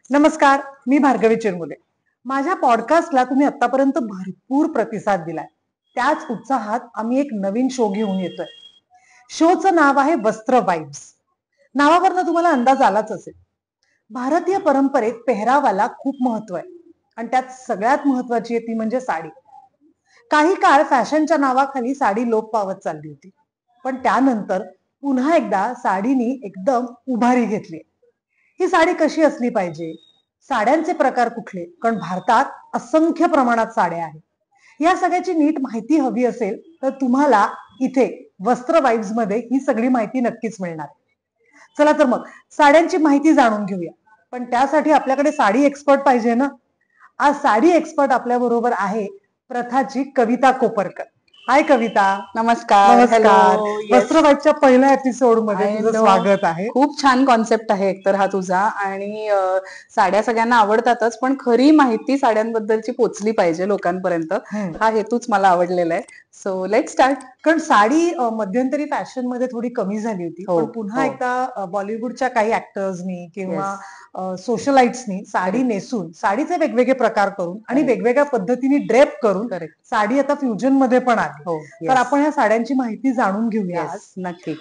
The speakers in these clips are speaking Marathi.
नमस्कार, मी भार्गवी चिरमुले. माझ्या पॉडकास्टला तुम्ही आतापर्यंत भरपूर प्रतिसाद दिलाय. त्याच उत्साहात आम्ही एक नवीन शो घेऊन येतोय. शोचं नाव आहे वस्त्र वाइब्स. नावावरनं तुम्हाला अंदाज आलाच असेल. भारतीय परंपरेत पेहरावाला खूप महत्व आहे आणि त्यात सगळ्यात महत्वाची आहे ती म्हणजे साडी. काही काळ फॅशनच्या नावाखाली साडी लोप पावत चालली होती, पण त्यानंतर पुन्हा एकदा साडीनी एकदम उभारी घेतली. ही साडी कशी असली पाहिजे, साड्यांचे प्रकार कुठले, कारण भारतात असंख्य प्रमाणात साड्या आहेत. या सगळ्याची नीट माहिती हवी असेल तर तुम्हाला इथे वस्त्र वाइब्स मध्ये ही सगळी माहिती नक्कीच मिळणार. चला तर मग साड्यांची माहिती जाणून घेऊया, पण त्यासाठी आपल्याकडे साडी एक्सपर्ट पाहिजे ना. आज साडी एक्सपर्ट आपल्या बरोबर आहे प्रथाची कविता कोपरकर. हाय कविता. नमस्कार. नमस्कार. हॅलो. वस्त्र वाइब्सच्या पहिल्या एपिसोड मध्ये I तुझं know. स्वागत आहे. खूप छान कॉन्सेप्ट आहे एकतर हा तुझा. आणि साड्या सगळ्यांना आवडतातच, पण खरी माहिती साड्यांबद्दलची पोचली पाहिजे लोकांपर्यंत. हा हेतूच मला आवडलेला आहे. So let start. कारण साडी मध्यंतरी फॅशन मध्ये थोडी कमी झाली होती, हो, पण पुन्हा हो. एकदा बॉलिवूडच्या काही ऍक्टर्सनी किंवा सोशलाइट्सनी साडी Correct. नेसून साडीचे वेगवेगळे प्रकार करून आणि Correct. वेगवेगळ्या पद्धतीने ड्रेप करून करेक्ट. साडी आता फ्युजन मध्ये पण आली. हो. तर आपण ह्या साड्यांची माहिती जाणून घेऊया आज. येस, नक्की.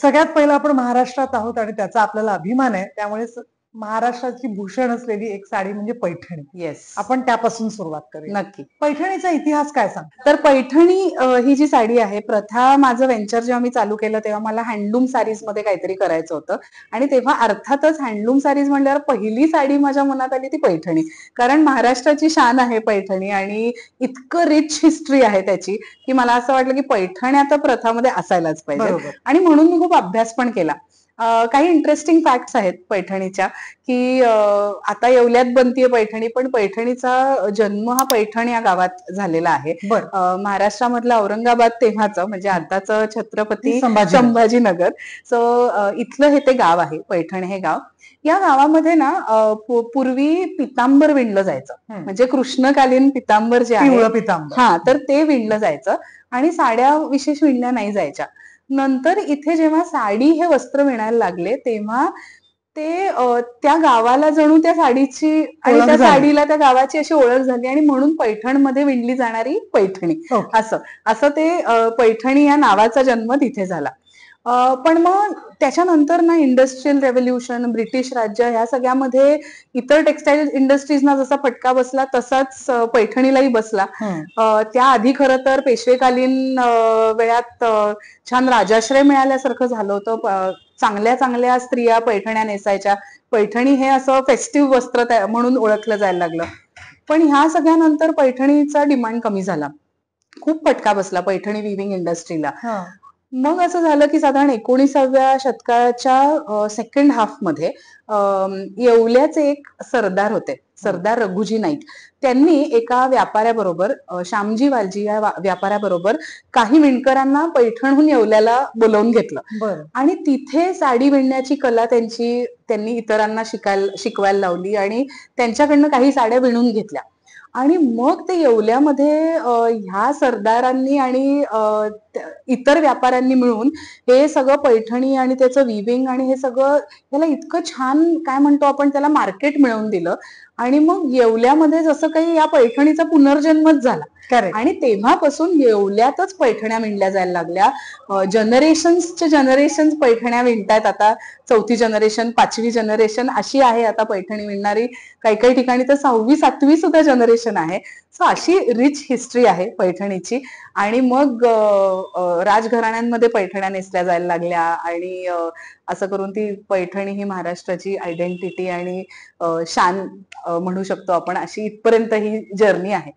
सगळ्यात पहिलं आपण महाराष्ट्रात आहोत आणि त्याचा आपल्याला अभिमान आहे, त्यामुळे महाराष्ट्राची भूषण असलेली एक साडी म्हणजे पैठणी. येस, आपण त्यापासून सुरुवात करूया. नक्की. पैठणीचा इतिहास काय सांग? तर पैठणी ही जी साडी आहे, प्रथा माझं व्हेंचर जेव्हा मी चालू केलं तेव्हा मला हँडलूम साडीज मध्ये काहीतरी करायचं होतं. आणि तेव्हा अर्थातच हँडलूम साडीज म्हणल्यावर पहिली साडी माझ्या मनात आली ती पैठणी. कारण महाराष्ट्राची शान आहे पैठणी आणि इतकं रिच हिस्ट्री आहे त्याची की मला असं वाटलं की पैठण्या तर प्रथामध्ये असायलाच पाहिजे. बरोबर. आणि म्हणून मी खूप अभ्यास पण केला. काही इंटरेस्टिंग फॅक्ट्स आहेत पैठणीच्या की आता येवल्यात बनतीये पैठणी, पण पैठणीचा जन्म हा पैठण या गावात झालेला आहे. महाराष्ट्रामधलं औरंगाबाद तेव्हाच म्हणजे आताचं छत्रपती संभाजीनगर. सो इथलं हे ते गाव आहे पैठण हे गाव. या गावामध्ये ना पूर्वी पितांबर विणलं जायचं, म्हणजे कृष्णकालीन पितांबर जे आहे हा, तर ते विणलं जायचं आणि साड्या विशेष विणल्या नाही जायच्या. नंतर इथे जेव्हा साडी हे वस्त्र विणायला लागले तेव्हा ते त्या गावाला जणू त्या साडीची आणि त्या साडीला त्या गावाची अशी ओळख झाली आणि म्हणून पैठणमध्ये विणली जाणारी पैठणी असं ते पैठणी या नावाचा जन्म तिथे झाला. पण मग त्याच्यानंतर ना इंडस्ट्रियल रेव्होल्युशन, ब्रिटिश राज्य ह्या सगळ्यामध्ये इतर टेक्सटाईल इंडस्ट्रीजना जसा फटका बसला तसाच पैठणीलाही बसला. त्या आधी खरं तर पेशवेकालीन वेळात छान राजाश्रय मिळाल्यासारखं झालं होतं. चांगल्या चांगल्या स्त्रिया पैठण्या नेसायच्या. पैठणी हे असं फेस्टिव्ह वस्त्र म्हणून ओळखलं जायला लागलं. पण ह्या सगळ्यानंतर पैठणीचा डिमांड कमी झाला. खूप फटका बसला पैठणी विविंग इंडस्ट्रीला. मग असं झालं की साधारण 19व्या शतकाच्या सेकंड हाफ मध्ये येवल्याचे एक सरदार होते, सरदार रघुजी नाईक. त्यांनी एका व्यापाऱ्याबरोबर, श्यामजी वालजी या व्यापाऱ्याबरोबर काही विणकरांना पैठणहून येवल्याला बोलावून घेतलं आणि तिथे साडी विणण्याची कला त्यांनी इतरांना शिकवायला लावली आणि त्यांच्याकडनं काही साड्या विणून घेतल्या. आणि मग ते येवल्यामध्ये ह्या सरदारांनी आणि इतर व्यापाऱ्यांनी मिळून हे सगळं पैठणी आणि त्याचं विविंग आणि हे सगळं त्याला इतकं छान काय म्हणतो आपण त्याला मार्केट मिळवून दिलं. आणि मग येवल्यामध्ये जसं काही या पैठणीचा पुनर्जन्मच झाला. आणि तेव्हापासून येवल्यातच पैठण्या विणल्या जायला लागल्या. जनरेशन्स पैठण्या विणतायत. आता 4थी जनरेशन, 5वी जनरेशन अशी आहे आता पैठणी विणणारी. काही ठिकाणी तर 6वी 7वी सुद्धा जनरेशन आहे. सो अशी रिच हिस्ट्री आहे पैठणीची. आणि मग राजघराण्यांमध्ये पैठण्या नेसल्या जायला लागल्या आणि असं करून ती पैठणी ही महाराष्ट्राची आयडेंटिटी आणि शान म्हणू शकतो आपण. अशी इथपर्यंत ही जर्नी आहे.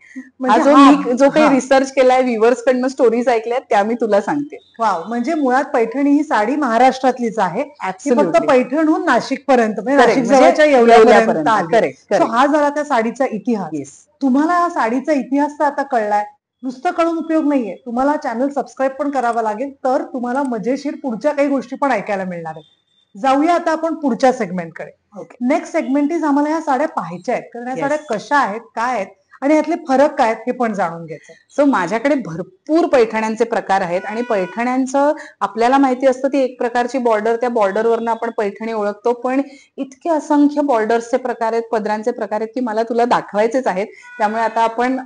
जो काही रिसर्च केलाय, व्ह्युअर्स कडनं स्टोरीज ऐकल्यात त्या मी तुला सांगते. वाव, म्हणजे मुळात पैठणी ही साडी महाराष्ट्रातलीच आहे. फक्त पैठणहून नाशिक पर्यंत, नाशिक जवळच्या येवल्यापर्यंत आली. हा झाला त्या साडीचा इतिहास. तुम्हाला या साडीचा इतिहास तर आता कळलाय. नुसतं कळून उपयोग नाहीये, तुम्हाला चॅनल सबस्क्राईब पण करावं लागेल, तर तुम्हाला मजेशीर पुढच्या काही गोष्टी पण ऐकायला मिळणार आहेत. जाऊया आता आपण पुढच्या सेगमेंटकडे. ओके. नेक्स्ट सेगमेंट इज आम्हाला ह्या साड्या पाहायच्या आहेत, कारण ह्या Yes. साड्या कशा आहेत, काय आहेत आणि यातले फरक काय आहेत हे पण जाणून घ्यायचं. सो माझ्याकडे भरपूर पैठण्यांचे प्रकार आहेत आणि पैठण्यांचं आपल्याला माहिती असतं ती एक प्रकारची बॉर्डर, त्या बॉर्डरवरनं आपण पैठणी ओळखतो, पण इतके असंख्य बॉर्डर्सचे प्रकार आहेत, पदरांचे प्रकार आहेत की मला तुला दाखवायचेच आहेत. त्यामुळे आता आपण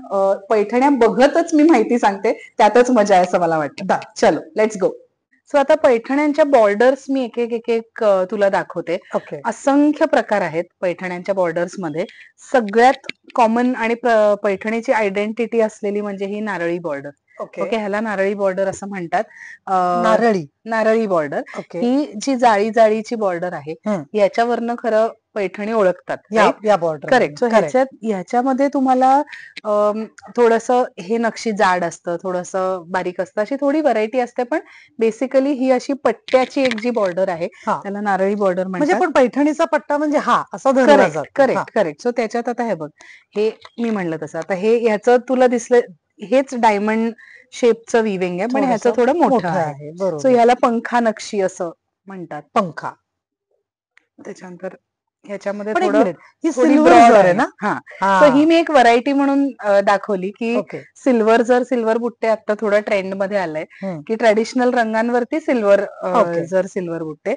पैठण्या बघतच मी माहिती सांगते, त्यातच मजा आहे असं मला वाटतं. चलो लेट्स गो. सो आता पैठण्यांच्या बॉर्डर्स मी एक एक एक एक तुला दाखवते. ओके. असंख्य प्रकार आहेत पैठण्यांच्या बॉर्डर्स मध्ये. सगळ्यात कॉमन आणि पैठणीची आयडेंटिटी असलेली म्हणजे ही नारळी बॉर्डर. ओके, ह्याला नारळी बॉर्डर असं म्हणतात. नारळी बॉर्डर ओके. ही जी जाळी जाळीची बॉर्डर आहे याच्यावरनं खरं पैठणी ओळखतात. या बॉर्डर. करेक्ट. सो ह्याच्यामध्ये तुम्हाला थोडस हे नक्षी जाड असतं, थोडस बारीक असतं, अशी थोडी व्हरायटी असते, पण बेसिकली ही अशी पट्ट्याची एक जी बॉर्डर आहे त्याला नारळी बॉर्डर म्हणजे म्हणतात. पण पैठणीचा पट्टा म्हणजे हा असा धरला जातो. करेक्ट. सो त्याच्यात आता हे बघ, हे मी म्हणलं तसं आता हे ह्याचं तुला दिसलं हेच डायमंड शेपचं विविंग आहे, पण ह्याचं थोडं मोठं आहे. सो ह्याला पंखा नक्षी असं म्हणतात. पंखा. त्याच्यानंतर ह्याच्यामध्ये पण एक थोडं मिनिट, ही थोडी सिल्वर broad आहे ना? हा. सो ही मी एक व्हरायटी म्हणून दाखवली की ओके. सिल्वर बुट्टे आता थोडं ट्रेंड मध्ये आलंय की ट्रेडिशनल रंगांवरती सिल्वर बुट्टे,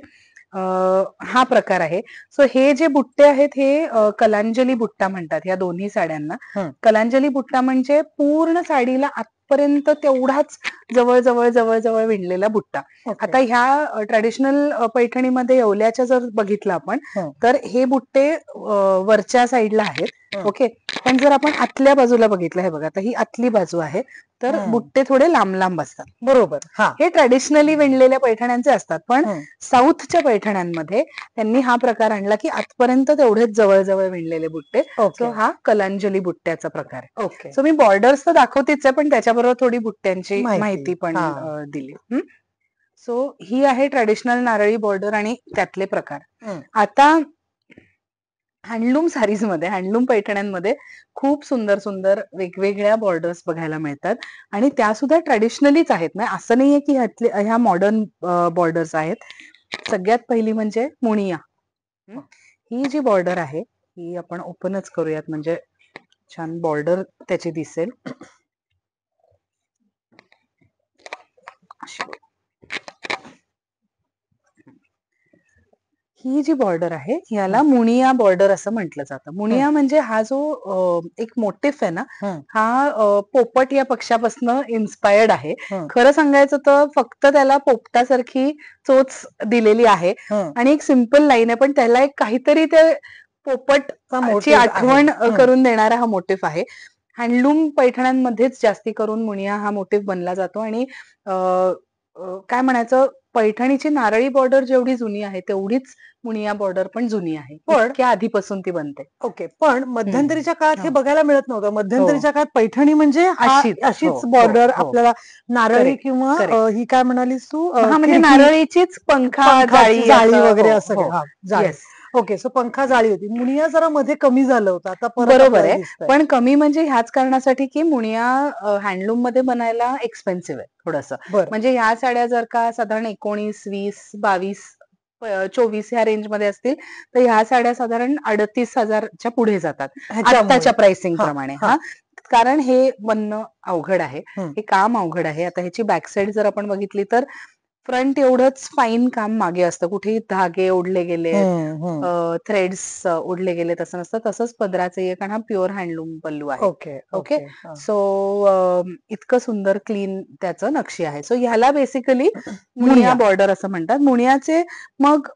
हा प्रकार आहे. सो हे जे बुट्टे आहेत हे कलांजली बुट्टा म्हणतात या दोन्ही साड्यांना. कलांजली बुट्टा म्हणजे पूर्ण साडीला आतपर्यंत तेवढाच जवळ जवळ जवळ जवळ विणलेला बुट्टा. आता ह्या ट्रेडिशनल पैठणीमध्ये येवल्याच्या जर बघितलं आपण तर हे बुट्टे वरच्या साईडला आहेत. ओके, पण जर आपण आतल्या बाजूला बघितलं, हे बघा आता ही आतली बाजू आहे, तर बुट्टे थोडे लांब लांब असतात. बरोबर. हे ट्रेडिशनली विणलेल्या पैठण्यांचे असतात, पण साऊथच्या पैठण्यांमध्ये त्यांनी हा प्रकार आणला की आतपर्यंत तेवढेच जवळ जवळ विणलेले बुट्टे. सो हा कलांजली बुट्ट्याचा प्रकार आहे. ओके. सो मी बॉर्डर्स तर दाखवतेच आहे, पण त्याच्याबरोबर थोडी बुट्ट्यांची माहिती पण दिली. सो ही आहे ट्रेडिशनल नारळी बॉर्डर आणि त्यातले प्रकार. आता हँडलूम साडीज मध्ये, हँडलूम पैठण्यांमध्ये खूप सुंदर सुंदर वेगवेगळ्या बॉर्डर्स बघायला मिळतात आणि त्या सुद्धा ट्रेडिशनलीच आहेत. म्हणजे असं नाहीये की ह्या मॉडर्न बॉर्डर्स आहेत. सगळ्यात पहिली म्हणजे मुनिया. ही जी बॉर्डर आहे ही आपण ओपनच करूयात म्हणजे छान बॉर्डर त्याची दिसेल. ही जी बॉर्डर आहे याला मुनिया बॉर्डर असं म्हटलं जातं. मुनिया म्हणजे हा जो एक मोटिफ आहे ना, हा पोपट या पक्षापासून इन्स्पायर्ड आहे. खरं सांगायचं तर फक्त त्याला पोपटासारखी चोच दिलेली आहे आणि एक सिंपल लाईन आहे, पण त्याला एक काहीतरी ते पोपटची आठवण करून देणारा हा मोटिफ आहे. हँडलूम पैठण्यांमध्येच जास्ती करून मुनिया हा मोटिफ बनला जातो आणि काय म्हणायचं, पैठणीची नारळी बॉर्डर जेवढी जुनी आहे तेवढीच मुनिया बॉर्डर पण जुनी आहे. पण आधीपासून ती बनते. ओके, पण मध्यंतरीच्या काळात हे बघायला मिळत नव्हतं. मध्यंतरीच्या काळात पैठणी म्हणजे अशीच बॉर्डर आपल्याला नारळी किंवा ही काय म्हणालीस तू, म्हणजे नारळीचीच पंखा जाळी वगैरे असं. ओके, सो पंखा जाळी होती. मुनिया जरा मध्ये कमी झालं होतं आता. बरोबर आहे, पण कमी म्हणजे ह्याच कारणासाठी की मुनिया हँडलूम मध्ये बनायला एक्सपेन्सिव्ह आहे थोडंसं. म्हणजे ह्या साड्या जर का साधारण 19, 20, 22, 24 ह्या रेंज मध्ये असतील तर ह्या साड्या साधारण 38,000च्या पुढे जातात आताच्या प्राइसिंग प्रमाणे. कारण हे बनणं अवघड आहे, हे काम अवघड आहे. आता ह्याची बॅकसाईड जर आपण बघितली तर फ्रंट एवढंच फाईन काम मागे असतं, कुठेही धागे ओढले गेले, थ्रेड्स ओढले गेले तसं नसतं. तसंच पदराचं आहे कारण हा प्युअर हँडलूम पल्लू आहे. ओके, सो इतकं सुंदर क्लीन त्याचं नक्षी आहे. सो ह्याला बेसिकली मुनिया बॉर्डर असं म्हणतात. मुनियाचे मग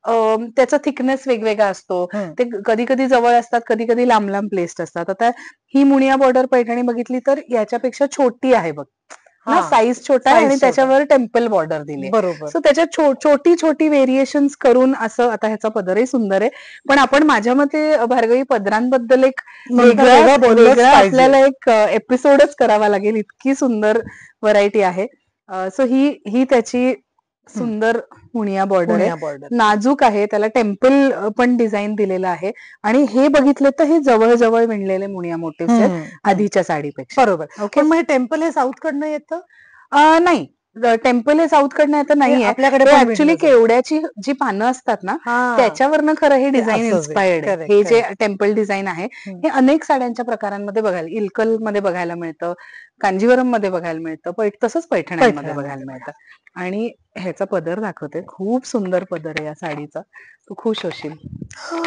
त्याचा थिकनेस वेगवेगळा असतो. ते कधी कधी जवळ असतात, कधी कधी लांब लांब प्लेस्ड असतात. आता ही मुनिया बॉर्डर पैठणी बघितली तर याच्यापेक्षा छोटी आहे बघ ना, साईज छोटा आहे आणि त्याच्यावर टेम्पल बॉर्डर दिली. बरोबर. सो त्याच्यात छोटी छोटी व्हेरिएशन्स करून असं. आता ह्याचा पदरही सुंदर आहे, पण आपण माझ्या मते भार्गवी पदरांबद्दल एक वेगळा आपल्याला एक एपिसोडच करावा लागेल, इतकी सुंदर व्हरायटी आहे. सो ही त्याची सुंदर मुनिया बॉर्डर आहे. नाजूक आहे, त्याला टेम्पल पण डिझाईन दिलेलं आहे आणि हे बघितलं तर हे जवळ जवळ विणलेले मुनिया मोटिव्स आहेत आधीच्या साडीपेक्षा. बरोबर. ओके, मग टेम्पल हे साऊथ कडनं येतं? नाही, टेम्पल हे साऊथ कडनं येतं नाहीये, आपल्याकडे ऍक्च्युली केवड्याची जी पानं असतात ना त्याच्यावरनं खरं हे डिझाईन इन्स्पायर्ड आहे. हे जे टेम्पल डिझाईन आहे हे अनेक साड्यांच्या प्रकारांमध्ये बघायला, इल्कल मध्ये बघायला मिळतं, कांजीवरम मध्ये बघायला मिळतं, तसंच पैठण्यांमध्ये बघायला मिळतं. आणि ह्याचा पदर दाखवते, खूप सुंदर पदर आहे या साडीचा, तू खुश होशील,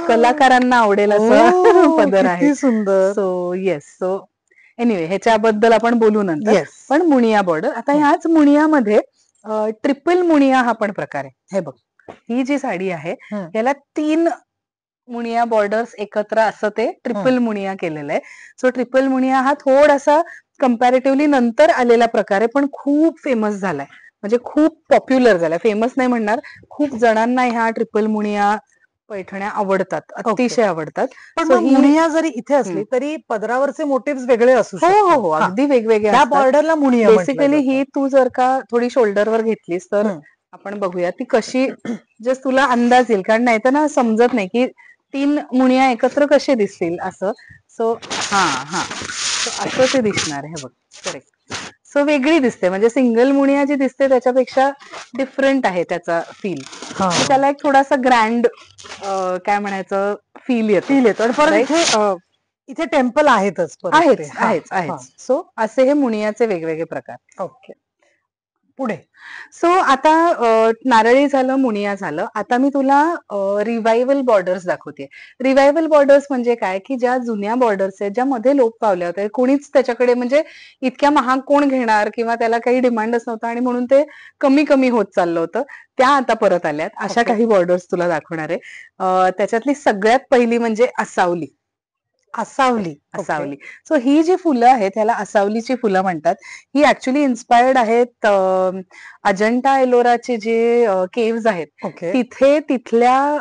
कलाकारांना आवडेल असं पदर आहे. सुंदर. सो येस, सो एनिवे ह्याच्याबद्दल आपण बोलू नंतर. पण मुनिया बॉर्डर, आता ह्याच मुनियामध्ये ट्रिपल मुनिया हा पण प्रकार आहे. हे बघ, ही जी साडी आहे याला 3 मुनिया बॉर्डर्स एकत्र असं ते ट्रिपल मुनिया केलेलं आहे. सो ट्रिपल मुनिया हा थोडासा कम्पॅरेटिव्हली नंतर आलेला प्रकार आहे, पण खूप फेमस झालाय, म्हणजे खूप पॉप्युलर झालाय. फेमस नाही म्हणणार, खूप जणांना ह्या ट्रिपल मुनिया पैठण्या आवडतात, अतिशय आवडतात. पण मुनिया जरी इथे असली तरी पदरावरचे मोटिव्ह वेगळे असू शकतात. हो, अगदी वेगवेगळे असतात. बॉर्डरला मुनिया बेसिकली ही तू जर का थोडी शोल्डरवर घेतलीस तर आपण बघूया ती कशी, जस्ट तुला अंदाज येईल, कारण नाही तर ना समजत नाही की 3 मुनिया एकत्र कसे दिसतील असं. सो असं ते दिसणार आहे. हे बघ, करेक्ट. सो वेगळी दिसते, म्हणजे सिंगल मुनिया जी दिसते त्याच्यापेक्षा डिफरंट आहे त्याचा फील. त्याला एक थोडासा ग्रँड काय म्हणायचं फील येतो. इथे टेम्पल आहेतच. सो असे हे मुनियाचे वेगवेगळे प्रकार. ओके, पुढे. सो आता नारळी झालं, मुनिया झालं. आता मी तुला रिवायवल बॉर्डर्स दाखवते. रिवायवल बॉर्डर्स म्हणजे काय, की ज्या जुन्या बॉर्डर्स आहेत, ज्या मध्ये लोप पावल्या होत्या, कोणीच त्याच्याकडे म्हणजे इतक्या महाग कोण घेणार किंवा त्याला काही डिमांडच नव्हता आणि म्हणून ते कमी कमी होत चाललं होतं, त्या आता परत आल्यात. अशा काही बॉर्डर्स तुला दाखवणार आहे. त्याच्यातली सगळ्यात पहिली म्हणजे असावली. असावली. सो ही जी फुलं आहेत त्याला असावलीची फुलं म्हणतात. ही ऍक्च्युली इन्स्पायर्ड आहेत अजंठा एलोराचे जे केव्ज आहेत तिथे, तिथल्या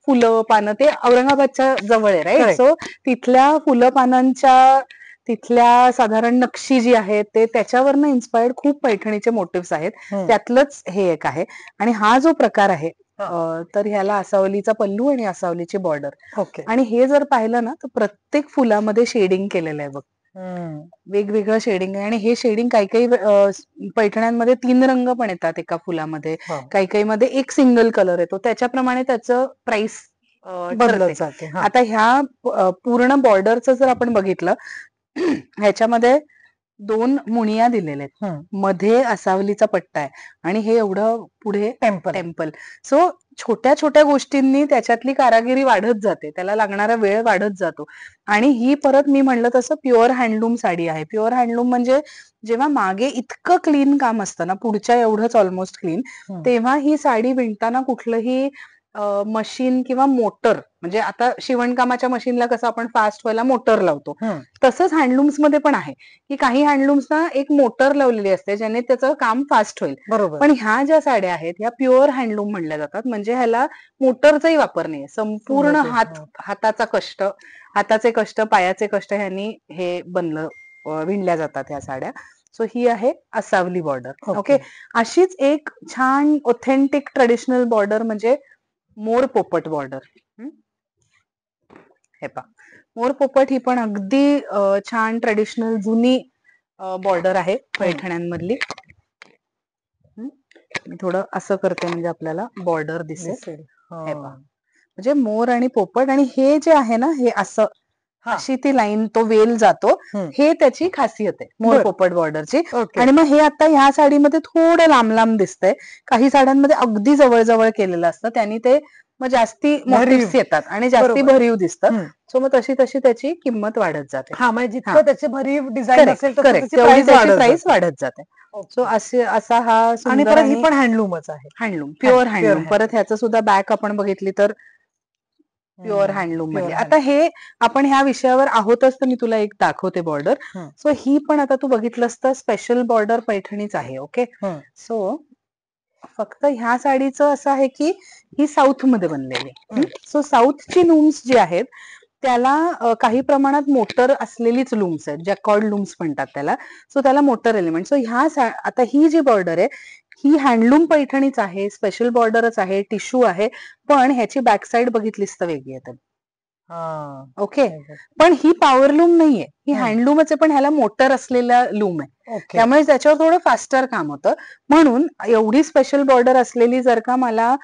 फुलं पानं, ते औरंगाबादच्या जवळ आहे, राईट. सो तिथल्या फुलं पानांच्या तिथल्या साधारण नक्षी जी आहे ते त्याच्यावरनं इन्स्पायर्ड खूप पैठणीचे मोटिव्स आहेत. त्यातलंच हे एक आहे. आणि हा जो प्रकार आहे तर ह्याला असावलीचा पल्लू आणि असावलीची बॉर्डर. आणि हे जर पाहिलं ना तर प्रत्येक फुलामध्ये शेडिंग केलेलं आहे बघ, वेगवेगळं शेडिंग आहे. आणि हे शेडिंग काही काही पैठण्यांमध्ये 3 रंग पण येतात एका फुलामध्ये, काही काही मध्ये एक सिंगल कलर येतो, त्याच्याप्रमाणे त्याचं प्राइस बदलत जाते. आता ह्या पूर्ण बॉर्डरचं जर आपण बघितलं, ह्याच्यामध्ये 2 मुनिया दिलेले आहेत, मध्ये असावलीचा पट्टा आहे आणि हे एवढं पुढे टेम्पल. सो छोट्या छोट्या गोष्टींनी त्याच्यातली कारागिरी वाढत जाते, त्याला लागणारा वेळ वाढत जातो. आणि ही परत मी म्हणलं तसं प्युअर हँडलूम साडी आहे. प्युअर हँडलूम म्हणजे जेव्हा मागे इतकं क्लीन काम असतं ना, पुढच्या एवढंच ऑलमोस्ट क्लीन, तेव्हा ही साडी विणताना कुठलंही मशीन किंवा मोटर, म्हणजे आता शिवणकामाच्या मशीनला कसं आपण फास्ट व्हायला मोटर लावतो, तसंच हँडलूम्स मध्ये पण आहे की काही हँडलूम्सना एक मोटर लावलेली असते ज्याने त्याचं काम फास्ट होईल. पण ह्या ज्या साड्या आहेत ह्या प्युअर हँडलूम म्हणल्या जातात, म्हणजे ह्याला मोटरचाही वापर नाहीये. संपूर्ण हाताचा कष्ट, हाताचे कष्ट, पायाचे कष्ट ह्यांनी हे बनलं, विणल्या जातात ह्या साड्या. सो ही आहे असावली बॉर्डर. ओके, अशीच एक छान ऑथेंटिक ट्रेडिशनल बॉर्डर म्हणजे मोर पोपट बॉर्डर. हे पहा, मोर पोपट ही पण अगदी छान ट्रेडिशनल जुनी बॉर्डर आहे पैठण्यांमधली. मी थोडं असं करते म्हणजे आपल्याला बॉर्डर दिसेल. हे पहा, म्हणजे मोर आणि पोपट, आणि हे जे आहे ना हे असं अशी ती लाईन, तो वेल जातो, हे त्याची खासियत आहे मोर पोपट बॉर्डरची. आणि मग हे आता ह्या साडीमध्ये थोडं लांब लांब दिसतंय, काही साड्यांमध्ये अगदी जवळ जवळ केलेलं असतं, त्यांनी ते मग जास्ती मोटिव्स येतात आणि जास्ती भरीव दिसतं. सो मग तशी तशी त्याची किंमत वाढत जाते. जितकं त्याचे भरीव डिझाईन असेल तेवढी त्याची प्राइस वाढत जाते. सो असा हा सुंदर, आणि पण हँडलूमच आहे, हँडलूम, प्युअर हँडलूम. परत ह्याचं सुद्धा बॅक आपण बघितली तर प्युअर हँडलूम मध्ये. आता हे आपण ह्या विषयावर आहोतच तर मी तुला एक दाखवते बॉर्डर. सो ही पण आता तू बघितलंस तर स्पेशल बॉर्डर पैठणीच आहे. ओके, सो फक्त ह्या साडीचं असं आहे की ही साऊथ मध्ये बनलेली. सो साऊथची लूम्स जी आहेत त्याला काही प्रमाणात मोटर असलेलीच लूम्स आहेत, जॅकॉर्ड लूम्स म्हणतात त्याला. सो त्याला मोटर एलिमेंट. सो आता ही जी बॉर्डर आहे ही हँडलूम पैठणीच आहे, स्पेशल बॉर्डरच आहे, टिश्यू आहे, पण ह्याची बॅक साईड बघितलीस तर वेगळी आहे. ओके, पण ही पॉवरलूम नाहीये, ही हँडलूमच आहे, पण ह्याला मोटर असलेला लूम आहे. त्यामुळे त्याच्यावर थोडं फास्टर काम होतं. म्हणून एवढी स्पेशल बॉर्डर असलेली जर का मला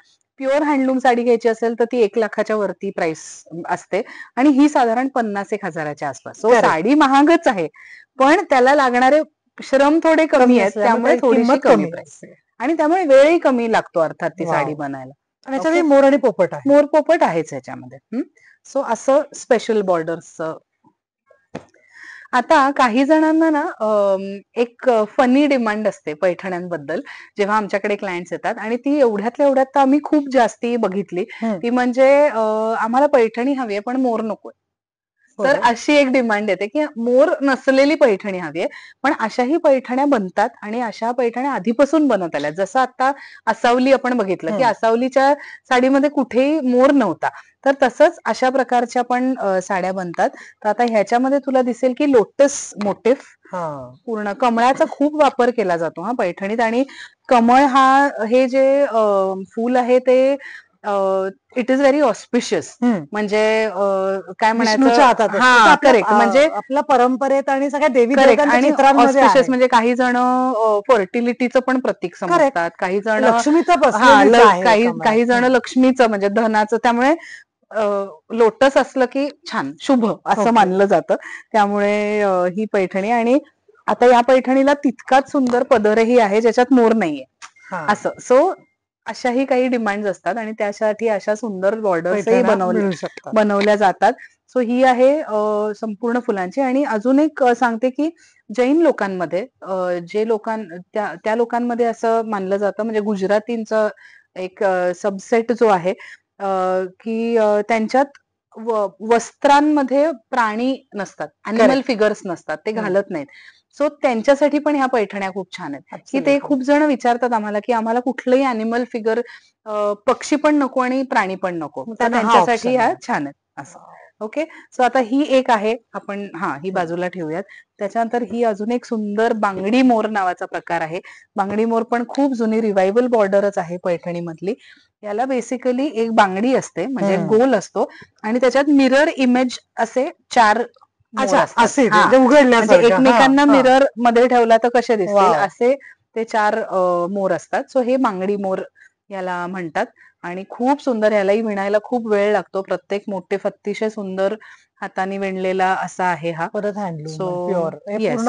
प्युअर हँडलूम साडी घ्यायची असेल तर ती 1,00,000च्या वरती प्राइस असते आणि ही साधारण 50,000-1,000च्या आसपास. सो साडी महागच आहे, पण त्याला लागणारे श्रम थोडे कमी आहेत, त्यामुळे थोडीशी कमी प्राइस आणि त्यामुळे वेळही कमी लागतो अर्थात ती साडी बनायला. आणि मोर आणि पोपट आहे, मोर पोपट आहेच ह्याच्यामध्ये. सो असं स्पेशल बॉर्डर्स. आता काही जणांना ना एक फनी डिमांड असते पैठण्यांबद्दल जेव्हा आमच्याकडे क्लायंट्स येतात, आणि ती एवढ्यातल्या एवढ्यात तर आम्ही खूप जास्ती बघितली. ती म्हणजे आम्हाला पैठणी हवी आहे पण मोर नकोय. तर अशी एक डिमांड येते की मोर नसलेली पैठणी हवी आहे, पण अशाही पैठण्या बनतात आणि अशा पैठण्या आधीपासून बनत आल्या. जसं आता असावली आपण बघितलं की असावलीच्या साडीमध्ये कुठेही मोर नव्हता, तर तसंच अशा प्रकारच्या पण साड्या बनतात. तर आता ह्याच्यामध्ये तुला दिसेल की लोटस मोटिफ, पूर्ण कमळाचा खूप वापर केला जातो हा पैठणीत. आणि कमळ हे जे फूल आहे ते इट इज व्हेरी ऑस्पिशियस, म्हणजे काय म्हणायचं, हा करेक्ट, म्हणजे आपल्या परंपरेत आणि सगळ्या देवी ऑस्पिशियस म्हणजे काही जण फर्टिलिटीचं पण प्रतीक समजतात, काही जण काही जण लक्ष्मीचं म्हणजे धनाचं. त्यामुळे लोटस असलं की छान शुभ असं मानलं जातं. त्यामुळे ही पैठणी, आणि आता या पैठणीला तितकाच सुंदर पदरही आहे ज्याच्यात मोर नाहीये असं. सो अशाही काही डिमांड असतात आणि त्यासाठी अशा सुंदर बॉर्डर्सही बनवल्या जातात. सो ही आहे संपूर्ण फुलांची. आणि अजून एक सांगते की जैन लोकांमध्ये त्या लोकांमध्ये असं मानलं जातं, म्हणजे गुजरातींचं एक सबसेट जो आहे की त्यांच्यात वस्त्रांमध्ये प्राणी नसतात, अॅनिमल फिगर्स नसतात, ते घालत नाहीत. सो त्यांच्यासाठी पण ह्या पैठण्या खूप छान आहेत. की ते खूप जण विचारतात आम्हाला की आम्हाला कुठलंही अॅनिमल फिगर, पक्षी पण नको आणि प्राणी पण नको, तर त्यांच्यासाठी ह्या छान आहेत असं. ओके, सो आता ही एक आहे, आपण ही बाजूला ठेवूयात. त्याच्यानंतर ही अजून एक सुंदर बांगडी मोर नावाचा प्रकार आहे. बांगडी मोर पण खूप जुनी रिवायवल बॉर्डरच आहे पैठणी मधली. याला बेसिकली एक बांगडी असते, म्हणजे गोल असतो, आणि त्याच्यात मिरर इमेज असे 4 म्हणजे एकमेकांना मिरर मध्ये ठेवला तर कसे दिसतील असे ते 4 मोर असतात. सो हे बांगडी मोर याला म्हणतात आणि खूप सुंदर. यालाही विणायला खूप वेळ लागतो. प्रत्येक मोटिफ अतिशय सुंदर हाताने विणलेला असा आहे हा. परत सो पूर्ण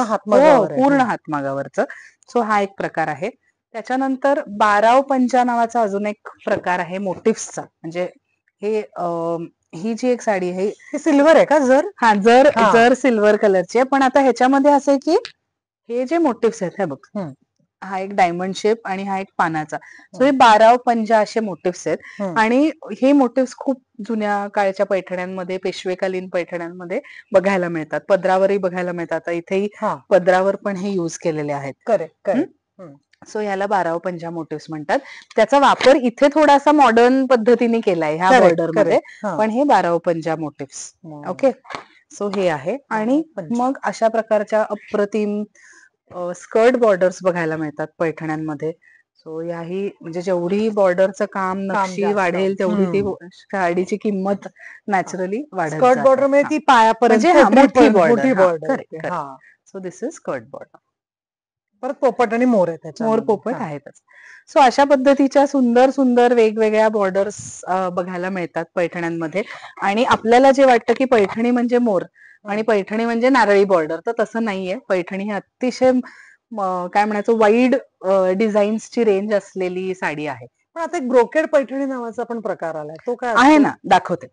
हातमागावरचं. सो हा एक प्रकार आहे. त्याच्यानंतर 12 पंजा नावाचा अजून एक प्रकार आहे मोटिफ्सचा. म्हणजे ही जी एक साडी आहे ही सिल्वर आहे का? जर सिल्वर कलरची आहे, पण आता ह्याच्यामध्ये असं आहे की हे जे मोटिव्स आहेत, हे बघ, हा एक डायमंड शेप आणि हा एक पानाचा. सो हे 12 पंजा असे मोटिव्स आहेत. आणि हे मोटिव्स खूप जुन्या काळच्या पैठण्यांमध्ये, पेशवेकालीन पैठण्यांमध्ये बघायला मिळतात, पदरावरही बघायला मिळतात. आता इथेही पदरावर पण हे युज केलेले आहेत. करेक्ट. सो ह्याला 12 पंजा मोटिव्स म्हणतात. त्याचा वापर इथे थोडासा मॉडर्न पद्धतीने केलाय ह्या बॉर्डर मध्ये, पण हे 12 पंजा मोटिव्स. ओके, सो हे आहे. आणि मग अशा प्रकारच्या अप्रतिम स्कर्ट बॉर्डर्स बघायला मिळतात पैठण्यांमध्ये. सो याही म्हणजे जेवढी बॉर्डरचं काम नक्षी वाढेल तेवढी ती साडीची किंमत नॅचरली वाढेल. स्कर्ट बॉर्डर म्हणजे ती पायापर्यंत मोठी border. So this is skirt border. परत पोपट आणि मोर आहे, मोर पोपट आहेतच. सो अशा पद्धतीच्या सुंदर सुंदर वेगवेगळ्या बॉर्डर्स बघायला मिळतात पैठण्यांमध्ये. आणि आपल्याला जे वाटतं की पैठणी म्हणजे मोर आणि पैठणी म्हणजे नारळी बॉर्डर, तर तसं नाहीये. पैठणी ही अतिशय काय म्हणायचं वाईड डिझाईन्सची रेंज असलेली साडी आहे. पण आता एक ब्रोकेड पैठणी नावाचा पण प्रकार आलाय, तो काय आहे ना, दाखवते.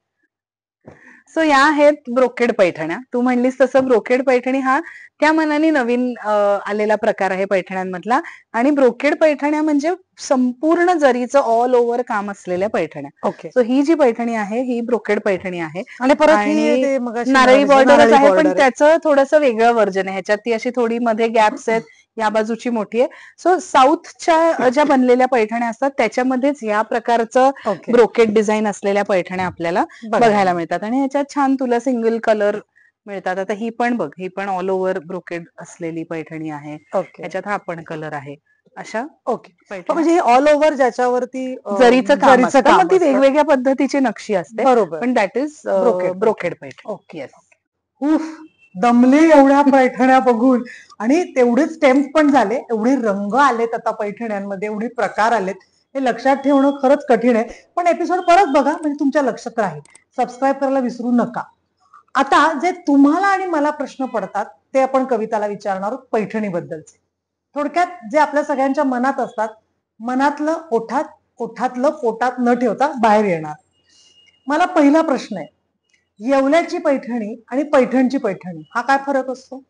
सो या आहेत ब्रोकेड पैठण्या. तू म्हणलीस तसं ब्रोकेड पैठणी हा त्या मनाने नवीन आलेला प्रकार आहे पैठण्यांमधला. आणि ब्रोकेड पैठण्या म्हणजे संपूर्ण जरीचं ऑल ओव्हर काम असलेल्या पैठण्या. ओके, सो ही जी पैठणी आहे ही ब्रोकेड पैठणी आहे. आणि परत नारळी बॉर्डरच आहे, पण त्याचं थोडंसं वेगळं व्हर्जन आहे. ह्याच्यात ती अशी थोडी मध्ये गॅप्स आहेत, या बाजूची मोठी आहे. सो साऊथच्या ज्या बनलेल्या पैठण्या असतात त्याच्यामध्येच या प्रकारचं ब्रोकेड डिझाईन असलेल्या पैठण्या आपल्याला बघायला मिळतात. आणि ह्याच्यात छान तुला सिंगल कलर मिळतात. आता ही पण बघ, ही पण ऑल ओव्हर ब्रोकेड असलेली पैठणी आहे. ह्याच्यात हा पण कलर आहे. अशा ओके. पैठण्या. म्हणजे ऑल ओव्हर ज्याच्यावरती जरीचं काम असतं, मग ती असतं. वेगवेगळ्या पद्धतीची नक्षी असते, बरोबर. पण that is brocade Paithani. Okay. उफ, दमले एवढ्या पैठण्या बघून. आणि तेवढेच स्टेम्स पण झाले, एवढे रंग आलेत आता पैठण्यांमध्ये, एवढे प्रकार आलेत, हे लक्षात ठेवणं खरंच कठीण आहे. पण एपिसोड परत बघा, म्हणजे तुमच्या लक्षात राहील. सबस्क्राईब करायला विसरू नका. आता जे तुम्हाला आणि मला प्रश्न पडतात ते आपण कविताला विचारणार आहोत पैठणीबद्दलचे. थोडक्यात जे आपल्या सगळ्यांच्या मनात असतात, मनातलं ओठात, ओठातलं पोटात न ठेवता बाहेर येणार. मला पहिला प्रश्न आहे, येवल्याची पैठणी आणि पैठणची पैठणी हा काय फरक असतो?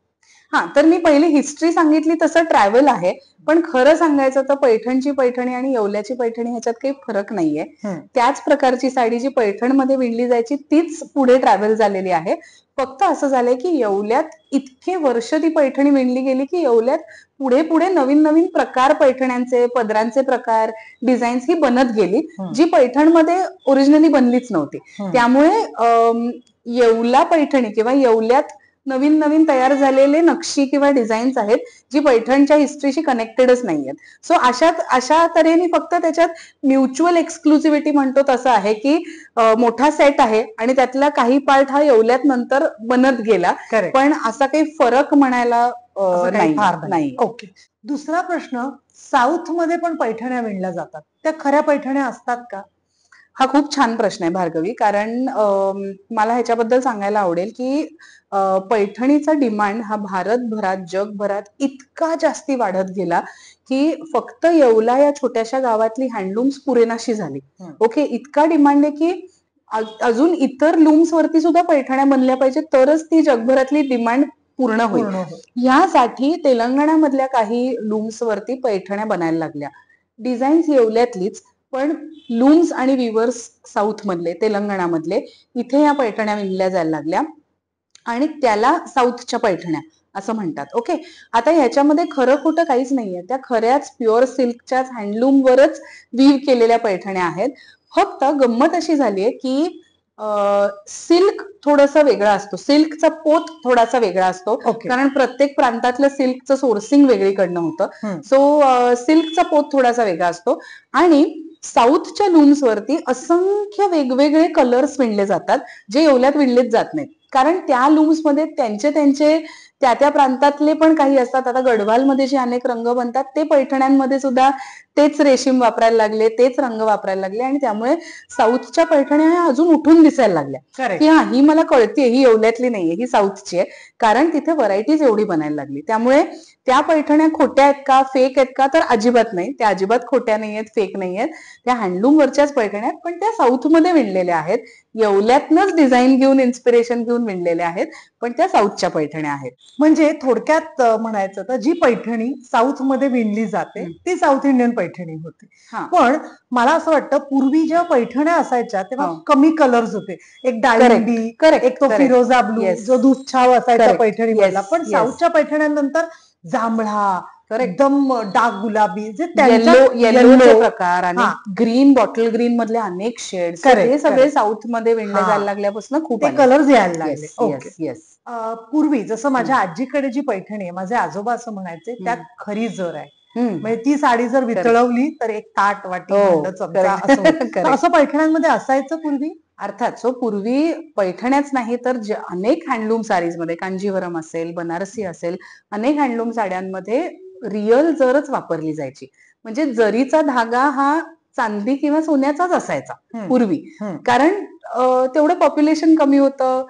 हा, तर मी पहिली हिस्ट्री सांगितली तसं ट्रॅव्हल आहे, पण खरं सांगायचं तर पैठणची पैठणी आणि येवल्याची पैठणी ह्याच्यात काही फरक नाहीये. त्याच प्रकारची साडी जी पैठणमध्ये विणली जायची तीच पुढे ट्रॅव्हल झालेली आहे. फक्त असं झालंय की येवल्यात इतके वर्ष ती पैठणी विणली गेली की येवल्यात पुढे पुढे नवीन नवीन प्रकार, पैठण्यांचे, पदरांचे प्रकार, डिझाईन्स ही बनत गेली, जी पैठणमध्ये ओरिजिनली बनलीच नव्हती. त्यामुळे येवला पैठणी किंवा येवल्यात नवीन नवीन तयार झालेले नक्षी किंवा डिझाईन्स आहेत जी पैठणच्या हिस्ट्रीशी कनेक्टेडच नाहीयेत. सो अशा तऱ्हेने फक्त त्याच्यात म्युच्युअल एक्सक्लुसिव्हिटी म्हणतो तसं आहे की मोठा सेट आहे आणि त्यातला काही पार्ट हा येवल्यात नंतर बनत गेला, पण असा काही फरक म्हणायला नाही. ओके. दुसरा प्रश्न, साऊथ मध्ये पण पैठण्या विणल्या जातात, त्या खऱ्या पैठण्या असतात का? हा खूप छान प्रश्न आहे भार्गवी, कारण मला ह्याच्याबद्दल सांगायला आवडेल की पैठणीचा डिमांड हा भारतभरात, जगभरात इतका जास्ती वाढत गेला की फक्त येवला या छोट्याशा गावातली हँडलूम्स पुरेनाशी झाली. ओके, इतका डिमांड आहे की अजून इतर लूम्स वरती सुद्धा पैठण्या बनल्या पाहिजे, तरच ती जगभरातली डिमांड पूर्ण होईल. यासाठी तेलंगणामधल्या काही लूम्स वरती पैठण्या बनायला लागल्या. डिझाईन्स येवल्यातलीच, पण लूम्स आणि विवर्स साऊथ मधले, तेलंगणामधले, इथे या पैठण्या विणल्या जायला लागल्या आणि त्याला साऊथच्या पैठण्या असं म्हणतात. ओके, आता ह्याच्यामध्ये खरं खोटं काहीच नाहीये, त्या खऱ्याच प्युअर सिल्कच्याच हँडलूम वरच वीव केलेल्या पैठण्या आहेत. फक्त गंमत अशी झालीये की सिल्क थोडासा वेगळा असतो, सिल्कचा पोत थोडासा वेगळा असतो, कारण प्रत्येक प्रांतातलं सिल्कचं सोर्सिंग वेगळीकडनं होतं. सो सिल्कचा पोत थोडासा वेगळा असतो आणि साऊथच्या लूम्स वरती असंख्य वेगवेगळे कलर्स विणले जातात जे येवल्यात विणलेच जात नाहीत, कारण त्या लूम्स मध्ये त्यांचे त्या त्या प्रांतातले पण काही असतात. आता गढवालमध्ये जे अनेक रंग बनतात ते पैठण्यांमध्ये सुद्धा तेच रेशीम वापरायला लागले, तेच रंग वापरायला लागले आणि त्यामुळे साऊथच्या पैठण्या ह्या अजून उठून दिसायला लागल्या की हा, ही मला कळते, ही येवल्यातली नाहीये, ही साऊथची आहे, कारण तिथे व्हरायटीज एवढी बनायला लागली. त्यामुळे त्या पैठण्या खोट्या आहेत का, फेक आहेत का, तर अजिबात नाही, त्या अजिबात खोट्या नाहीयेत, फेक नाहीयेत, त्या हँडलूम वरच्याच पैठण्या आहेत, पण त्या साऊथमध्ये विणलेल्या आहेत, येवल्यातनच डिझाईन घेऊन, इन्स्पिरेशन घेऊन विणलेल्या आहेत, पण त्या साऊथच्या पैठण्या आहेत. म्हणजे थोडक्यात म्हणायचं तर जी पैठणी साऊथ मध्ये विणली जाते ती साऊथ इंडियन पैठणी होती. पण मला असं वाटतं पूर्वी जेव्हा पैठण्या असायच्या तेव्हा कमी कलर्स होते, एक डाळिंबी, एक तो फिरोजा ब्लू जो दुधछाव असायचा पैठणीमधला, पण साऊथच्या पैठण्यांनंतर जांभळा, एकदम डार्क गुलाबी, जे येल्लोचे प्रकार आणि ग्रीन, बॉटल ग्रीन मधले अनेक शेड्स, ते सगळे साऊथ मध्ये विणले जायला लागल्यापासून खूप कलर्स यायला लागले. पूर्वी जसं माझ्या आजीकडे जी पैठणी आहे, माझे आजोबा असं म्हणायचे, त्यात खरी जर आहे, म्हणजे ती साडी जर वितळवली तर एक ताट, वाटी, भांड, चमचा असं पैठण्यांमध्ये असायचं पूर्वी. अर्थात, सो पूर्वी पैठण्याच नाही तर अनेक हँडलूम साडीज मध्ये, कांजीवरम असेल, बनारसी असेल, अनेक हँडलूम साड्यांमध्ये रिअल जरच वापरली जायची. म्हणजे जरीचा धागा हा चांदी किंवा सोन्याचाच असायचा पूर्वी, कारण तेवढं पॉप्युलेशन कमी होतं,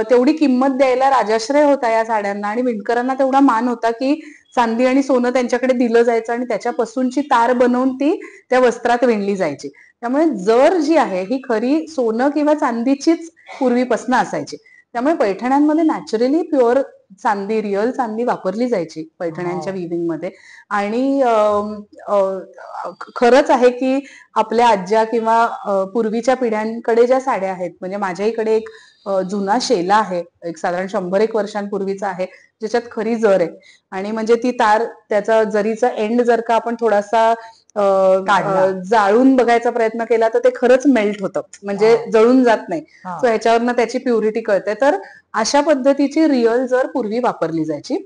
तेवढी किंमत द्यायला राजाश्रय होता या साड्यांना आणि विणकरांना तेवढा मान होता की चांदी आणि सोनं त्यांच्याकडे दिलं जायचं आणि त्याच्यापासूनची तार बनवून ती त्या वस्त्रात विणली जायची. त्यामुळे जर जी आहे ही खरी सोनं किंवा चांदीचीच पूर्वीपासून असायची. त्यामुळे पैठण्यांमध्ये नॅचरली प्युअर चांदी, रिअल चांदी वापरली जायची पैठण्यांच्या विविंग मध्ये. आणि खरंच आहे की आपल्या आज्या किंवा पूर्वीच्या पिढ्यांकडे ज्या साड्या आहेत, म्हणजे माझ्याकडे एक जुना शेला आहे, एक साधारण 100-1 वर्षांपूर्वीचा आहे, ज्याच्यात खरी जर आहे आणि म्हणजे ती तार, त्याचा जरीचा एंड जर का आपण थोडासा जाळून बघायचा प्रयत्न केला तर ते खरंच मेल्ट होतं, म्हणजे जळून जात नाही. सो ह्याच्यावरनं त्याची प्युरिटी कळते. तर अशा पद्धतीची रिअल जर पूर्वी वापरली जायची.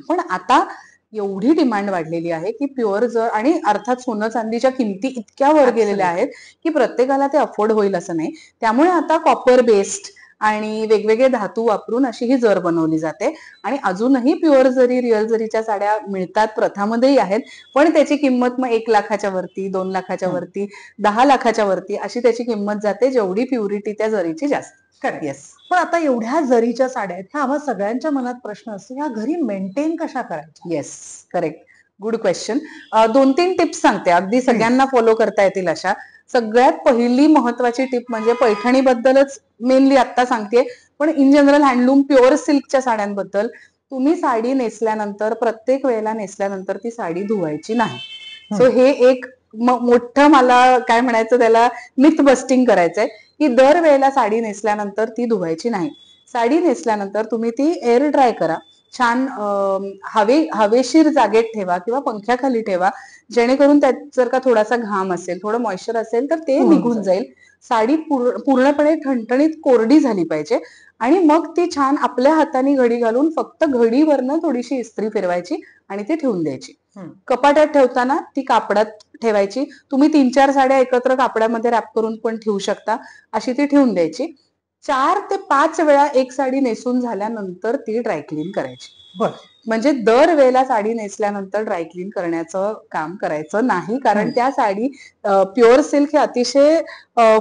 पण आता एवढी डिमांड वाढलेली आहे की प्युअर जर, आणि अर्थात सोनं चांदीच्या किमती इतक्या वर गेलेल्या आहेत की प्रत्येकाला ते अफोर्ड होईल असं नाही. त्यामुळे आता कॉपर बेस्ड आणि वेगवेगळे धातू वापरून अशी ही जर बनवली जाते. आणि अजूनही प्युअर जरी, रिअल जरीच्या साड्या मिळतात, प्रथामध्येही आहेत, पण त्याची किंमत मग 1 लाखाच्या वरती, 2 लाखाच्या वरती, 10 लाखाच्या वरती अशी त्याची किंमत जाते, जेवढी प्युरिटी त्या जरीची जास्त. येस. पण आता एवढ्या जरीच्या साड्या आहेत, ह्या आम्हा सगळ्यांच्या मनात प्रश्न असतो, ह्या घरी मेंटेन कशा करायच्या? Yes, correct, good question. 2-3 tips सांगते, अगदी सगळ्यांना फॉलो करता येतील अशा. सगळ्यात पहिली महत्वाची टिप म्हणजे पैठणी बद्दलच मेनली आता सांगते, पण इन जनरल हँडलूम प्युअर सिल्कच्या साड्यांबद्दल. तुम्ही साडी नेसल्यानंतर, प्रत्येक वेळेला नेसल्यानंतर ती साडी धुवायची नाही. सो हे एक मोठं, मला काय म्हणायचं त्याला, मिथ बस्टिंग करायचंय की दर वेळेला साडी नेसल्यानंतर ती धुवायची नाही. साडी नेसल्यानंतर तुम्ही ती एअर ड्राय करा, छान हवेशीर जागेत ठेवा किंवा पंख्याखाली ठेवा, जेणेकरून त्यात जर का थोडासा घाम असेल, थोडं मॉइश्चर असेल तर ते निघून जाईल. साडी पूर्णपणे ठणठणीत कोरडी झाली पाहिजे आणि मग ती छान आपल्या हाताने घडी घालून फक्त घडीवरनं थोडीशी इस्त्री फिरवायची आणि ती ठेवून द्यायची. कपाटात ठेवताना ती कापडात ठेवायची. तुम्ही 3-4 साड्या एकत्र कापडामध्ये रॅप करून पण ठेवू शकता, अशी ती ठेवून द्यायची. 4 ते 5 वेळा एक साडी नेसून झाल्यानंतर ती ड्रायक्लीन करायची. म्हणजे दर वेळेला साडी नेसल्यानंतर ड्रायक्लीन करण्याचं काम करायचं नाही, कारण त्या साडी, प्युअर सिल्क हे अतिशय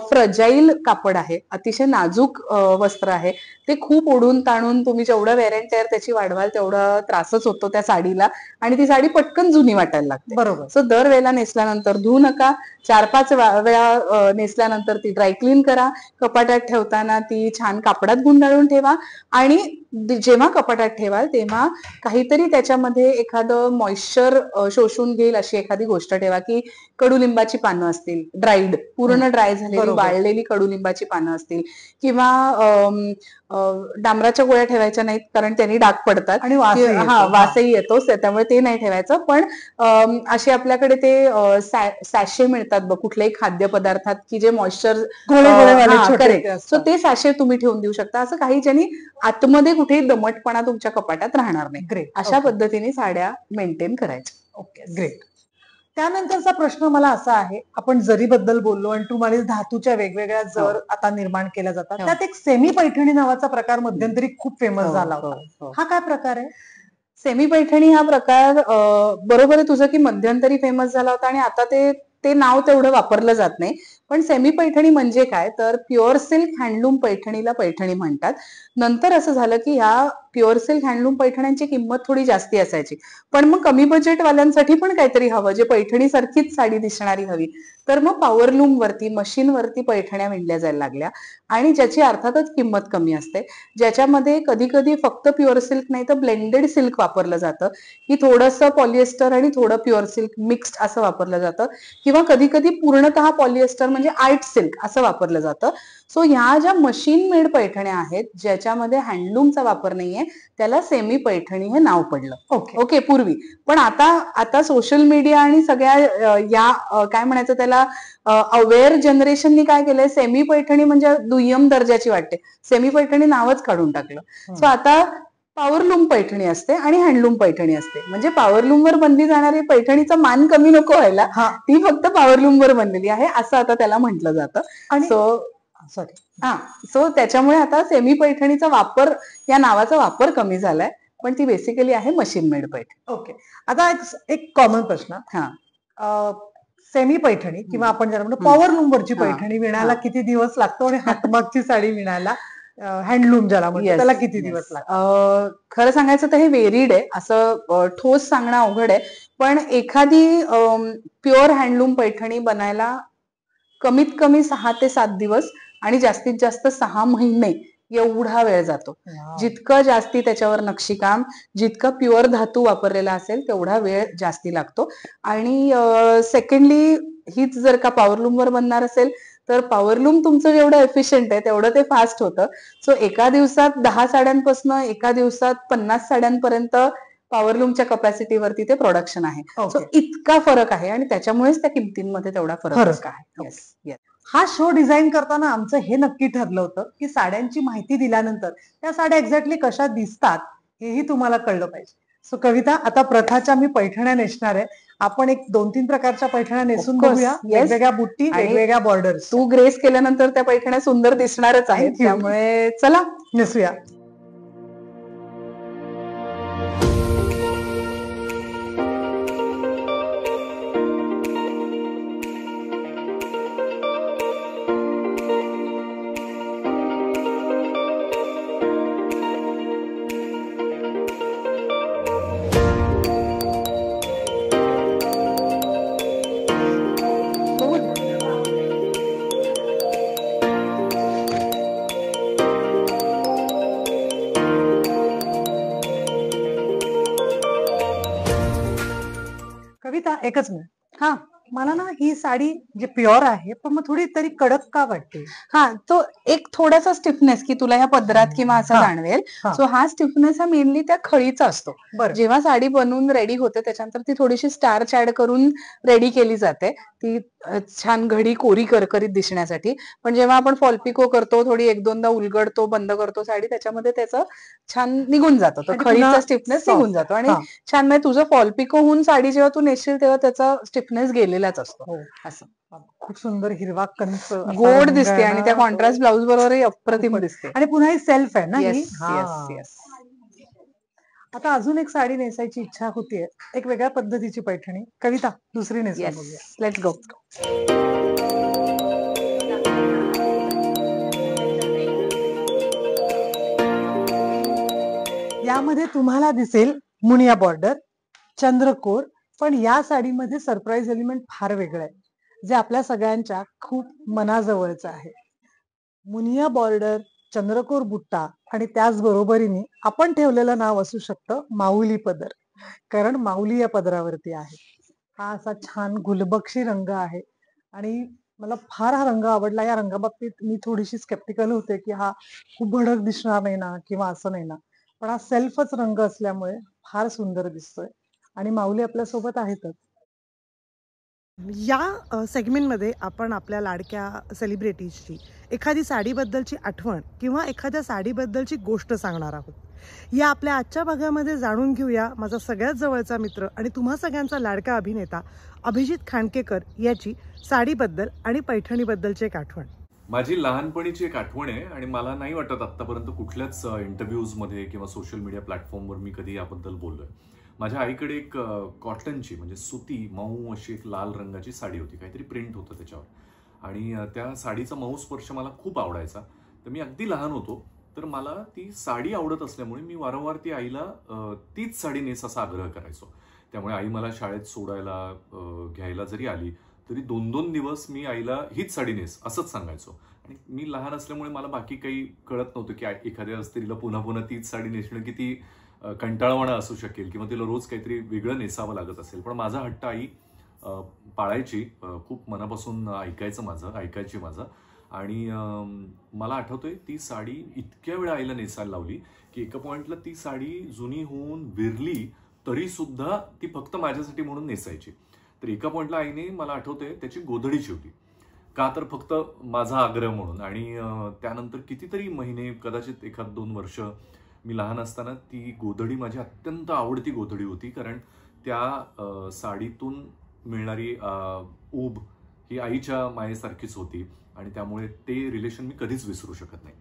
फ्रजाईल कापड आहे, अतिशय नाजूक वस्त्र आहे. ते खूप ओढून ताणून तुम्ही जेवढं वेअर अँड टेअर त्याची वाढवाल तेवढा त्रासच होतो त्या साडीला आणि ती साडी पटकन जुनी वाटायला लागते. बरोबर. सो दर वेळेला नेसल्यानंतर धुवू नका. 4-5 वेळा नेसल्यानंतर ती ड्रायक्लीन करा. कपाटात ठेवताना ती छान कापडात गुंडाळून ठेवा आणि जेव्हा कपाटात ठेवाल तेव्हा काहीतरी त्याच्यामध्ये एखादं मॉइश्चर शोषून घेईल अशी एखादी गोष्ट ठेवा, की कडुलिंबाची पानं असतील, ड्राईड, पूर्ण ड्राय झालेली वाळलेली कडुलिंबाची पानं असतील, किंवा डांबराच्या गोळ्या ठेवायच्या नाहीत, कारण त्यांनी डाग पडतात आणि वासही येतो, त्यामुळे ते नाही ठेवायचं. पण असे आपल्याकडे ते सॅशे मिळतात बघ कुठल्याही खाद्यपदार्थात, की जे मॉइश्चर, सो ते सॅशे तुम्ही ठेवून देऊ शकता. असं काही ज्यांनी आतमध्ये कुठेही दमटपणा तुमच्या कपाटात राहणार नाही. ग्रेट. अशा पद्धतीने साड्या मेंटेन करायच्या. Okay, great. त्यानंतरचा प्रश्न मला असा आहे, आपण जरीबद्दल बोललो आणि तू म्हणालीस धातूच्या वेगवेगळ्या जर आता निर्माण केल्या जातात, त्यात एक सेमी पैठणी नावाचा प्रकार मध्यंतरी खूप फेमस झाला होता. हा काय प्रकार आहे? सेमी पैठणी हा प्रकार, बरोबर आहे तुझं की मध्यंतरी फेमस झाला होता आणि आता ते नाव तेवढं वापरलं जात नाही. पण सेमी पैठणी म्हणजे काय, तर प्युअर सिल्क हँडलूम पैठणीला पैठणी म्हणतात. नंतर असं झालं की ह्या प्युअर सिल्क हँडलूम पैठण्यांची किंमत थोडी जास्ती असायची, पण मग कमी बजेट वाल्यांसाठी पण काहीतरी हवं, जे पैठणी सारखीच साडी दिसणारी हवी, तर मग पॉवरलूम वरती, मशीन वरती पैठण्या विणल्या जायला लागल्या आणि ज्याची अर्थातच किंमत कमी असते, ज्याच्यामध्ये कधी कधी फक्त प्युअर सिल्क नाही तर ब्लेंडेड सिल्क वापरलं जातं, की थोडंसं पॉलिएस्टर आणि थोडं प्युअर सिल्क मिक्स्ड असं वापरलं जातं, किंवा कधी कधी पूर्णतः पॉलिएस्टर म्हणजे आर्ट सिल्क असं वापरलं जातं. सो ह्या ज्या मशीन मेड पैठण्या आहेत, ज्याच्यामध्ये हँडलूमचा वापर नाहीये, त्याला सेमी पैठणी हे नाव पडलं. ओके, पूर्वी. पण आता सोशल मीडिया आणि सगळ्या या काय म्हणायचं त्याला, अवेअर जनरेशननी काय केलंय, सेमी पैठणी म्हणजे दुय्यम दर्जाची वाटते, सेमी पैठणी नावच काढून टाकलं. सो आता पॉवरलूम पैठणी असते आणि हँडलूम पैठणी असते. म्हणजे पॉवरलूम वर बनली जाणारी पैठणीचा मान कमी नको व्हायला, ती फक्त पॉवरलूम वर बनलेली आहे असं आता त्याला म्हटलं जातं. सो त्याच्यामुळे आता सेमी पैठणीचा वापर, या नावाचा वापर कमी झालाय, पण ती बेसिकली आहे मशीन मेड पैठणी. ओके. आता एक कॉमन प्रश्न, सेमी पैठणी किंवा आपण ज्याला म्हणतो पॉवरलूम वरची पैठणी विणायला किती दिवस लागतो आणि हातमागची साडी विणायला हँडलूम ज्याला म्हणतो त्याला किती दिवस लागतो? खरं सांगायचं तर हे वेरिड आहे, असं ठोस सांगणं अवघड आहे. पण एखादी प्युअर हँडलूम पैठणी बनायला कमीत कमी 6 ते 7 दिवस आणि जास्तीत जास्त 6 महिने एवढा वेळ जातो. जितकं जास्ती त्याच्यावर नक्षीकाम, जितका प्युअर धातू वापरलेला असेल तेवढा वेळ जास्ती लागतो. आणि सेकंडली, हीच जर का पॉवरलूम वर बनणार असेल तर पॉवरलूम तुमचं जेवढं एफिशियंट आहे तेवढं ते फास्ट होतं. सो एका दिवसात 10 साड्यांपासून एका दिवसात 50 साड्यांपर्यंत पॉवरलूमच्या कपॅसिटीवरती ते प्रोडक्शन आहे. सो इतका फरक आहे आणि त्याच्यामुळेच त्या किमतींमध्ये तेवढा फरक आहे. हा शो डिझाईन करताना आमचं हे नक्की ठरलं होतं की साड्यांची माहिती दिल्यानंतर त्या साड्या एक्झॅक्टली कशा दिसतात हेही तुम्हाला कळलं पाहिजे. सो कविता, आता प्रथाच्या मी पैठण्या नेसणार आहे. आपण एक 2-3 प्रकारच्या पैठण्या नेसून Of course, बघूया. yes. वेगवेगळ्या बुट्टी, आणि वेगवेगळ्या बॉर्डर्स. तू ग्रेस केल्यानंतर त्या पैठण्या सुंदर दिसणारच आहेत. Thank you. त्यामुळे चला नेसूया. कविता, एकच मिनिट. हा मला ना ही साडी जे प्युअर आहे पण मग थोडी तरी कडक का वाटते? हा तो एक थोडासा स्टिफनेस की तुला ह्या पदरात किंवा असा हा, जाणवेल. हा. सो हा स्टिफनेस हा मेनली त्या खळीचा असतो. बरं. जेव्हा साडी बनवून रेडी होते त्याच्यानंतर ती थोडीशी स्टार्च ऍड करून रेडी केली जाते. ती छान घडी कोरी करकरीत दिसण्यासाठी. पण जेव्हा आपण फॉलपिको करतो, थोडी 1-2दा उलगडतो, बंद करतो साडी, त्याच्यामध्ये त्याचं छान निघून जातो. तो आणि खळीचा पुन्हा स्टिफनेस soft. निघून जातो आणि हा. छान म्हणजे तुझं फॉलपिको होऊन साडी जेव्हा तू नेसशील तेव्हा त्याचा स्टिफनेस गेलेलाच असतो. हो. असं खूप सुंदर हिरवा कंच असा गोड रंग दिसते आहे आणि ना. त्या कॉन्ट्रास्ट ब्लाउज बरोबरही अप्रतिम खूपच. दिसते. आणि पुन्हा ही सेल्फ आहे ना ही? येस हा. येस येस आता अजून एक साडी नेसायची इच्छा होतीये, एक वेगळ्या पद्धतीची पैठणी. कविता, दुसरी नेसून बघूया. Yes let's go. यामध्ये तुम्हाला दिसेल मुनिया बॉर्डर, चंद्रकोर, पण या साडीमध्ये सरप्राईज एलिमेंट फार वेगळं आहे, जे आपल्या सगळ्यांच्या खूप मनाजवळचं आहे. मुनिया बॉर्डर, चंद्रकोर बुट्टा आणि त्याच बरोबरीने आपण ठेवलेलं नाव असू शकतं माऊली पदर, कारण माऊली या पदरावरती आहे. हा असा छान गुलबक्षी रंग आहे आणि मला फार हा रंग आवडला. या रंगाबाबतीत मी थोडीशी स्केप्टिकल होते की हा खूप भडक दिसणार नाही ना किंवा असं नाही ना, पण हा सेल्फच रंग असल्यामुळे फार सुंदर दिसतोय आणि माऊली आपल्या सोबत आहेतच. या सेगमेंटमध्ये आपण आपल्या लाडक्या सेलिब्रिटीजची एखादी साडीबद्दलची आठवण किंवा एखाद्या साडीबद्दलची गोष्ट सांगणार आहोत. या आपल्या आजच्या भागामध्ये जाणून घेऊया माझा सगळ्यात जवळचा मित्र आणि तुम्हा सगळ्यांचा लाडका अभिनेता अभिजित खांडकेकर याची साडीबद्दल आणि पैठणीबद्दलची एक आठवण. माझी लहानपणीची एक आठवण आहे आणि मला नाही वाटत आतापर्यंत कुठल्याच इंटरव्ह्यूजमध्ये किंवा सोशल मीडिया प्लॅटफॉर्मवर मी कधी याबद्दल बोललोय. माझ्या आईकडे एक कॉटनची म्हणजे सुती मऊ अशी एक लाल रंगाची साडी होती, काहीतरी प्रिंट होतं त्याच्यावर आणि त्या साडीचा मऊ स्पर्श मला खूप आवडायचा. तर मी अगदी लहान होतो, तर मला ती साडी आवडत असल्यामुळे मी वारंवार ती आईला तीच साडी नेस असा आग्रह करायचो. त्यामुळे आई मला शाळेत सोडायला घ्यायला जरी आली तरी 2-2 दिवस मी आईला हीच साडी नेस असंच सांगायचो. आणि मी लहान असल्यामुळे मला बाकी काही कळत नव्हतं की एखाद्या स्त्रीला पुन्हा पुन्हा तीच साडी नेसणं किती कंटाळवाणं असू शकेल किंवा तिला रोज काहीतरी वेगळं नेसावं लागत असेल. पण माझा हट्ट आई पाळायची, खूप मनापासून ऐकायची माझं. आणि मला आठवतंय ती साडी इतक्या वेळा आईला नेसायला लावली की एका पॉइंटला ती साडी जुनी होऊन विरली तरी सुद्धा ती फक्त माझ्यासाठी म्हणून नेसायची. तर एका पॉइंटला आईने मला आठवतंय त्याची गोधडी शिवली, का तर फक्त माझा आग्रह म्हणून. आणि त्यानंतर कितीतरी महिने, कदाचित 1-2 वर्ष मी लहान असताना ती गोधडी माझी अत्यंत आवडती गोधडी होती, कारण त्या साडीतून मिळणारी ऊब ही आईच्या मायेसारखीच होती आणि त्यामुळे ते रिलेशन मी कधीच विसरू शकत नाही.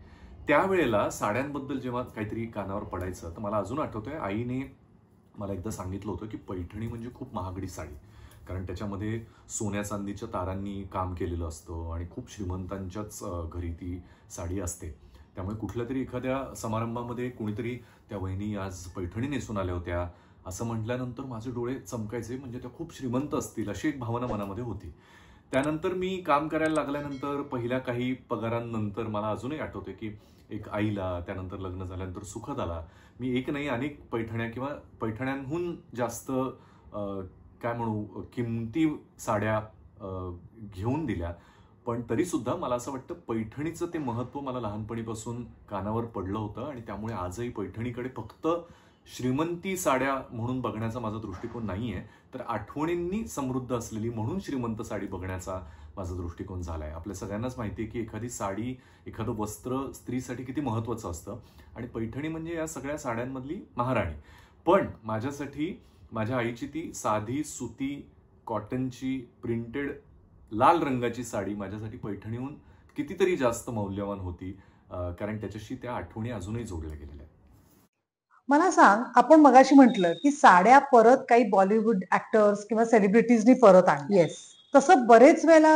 त्यावेळेला साड्यांबद्दल जेव्हा काहीतरी कानावर पडायचं तर मला अजून आठवतंय आईने मला एकदा सांगितलं होतं की पैठणी म्हणजे खूप महागडी साडी, कारण त्याच्यामध्ये सोन्या चांदीच्या तारांनी काम केलेलं असतं आणि खूप श्रीमंतांच्याच घरी ती साडी असते. त्यामुळे कुठल्या तरी एखाद्या समारंभामध्ये कोणीतरी त्या वहिनी आज पैठणी नेसून आल्या होत्या असं म्हटल्यानंतर माझे डोळे चमकायचे, म्हणजे त्या खूप श्रीमंत असतील अशी एक भावना मनामध्ये होती. त्यानंतर मी काम करायला लागल्यानंतर पहिल्या काही पगारांनंतर मला अजूनही आठवते की एक आईला, त्यानंतर लग्न झाल्यानंतर सुखदाला मी एक नाही अनेक पैठण्या किंवा पैठण्यांहून जास्त काय म्हणू किमती साड्या घेऊन दिल्या. पण तरी सुद्धा मला असं वाटतं पैठणीचं ते महत्त्व मला लहानपणीपासून कानावर पडलं होतं आणि त्यामुळे आजही पैठणीकडे फक्त श्रीमंती साड्या म्हणून बघण्याचा माझा दृष्टिकोन नाहीये, तर आठवणींनी समृद्ध असलेली म्हणून श्रीमंत साडी बघण्याचा माझा दृष्टिकोन झालाय. आपल्या सगळ्यांनाच माहिती आहे की एखादी साडी, एखादं वस्त्र स्त्रीसाठी किती महत्त्वाचं असतं आणि पैठणी म्हणजे या सगळ्या साड्यांमधली महाराणी. पण माझ्यासाठी माझ्या आईची ती साधी सुती कॉटनची प्रिंटेड लाल रंगाची साडी माझ्यासाठी पैठणीहून कितीतरी जास्त मौल्यवान होती, कारण त्याच्याशी त्या आठवणी अजूनही जोडल्या गेलेल्या आहेत. मला सांग, आपण मगाशी म्हटलं की साड्या परत काही बॉलिवूड ऍक्टर्स किंवा सेलिब्रिटीजनी परत आणल्या. येस. तसं बरेच वेळेला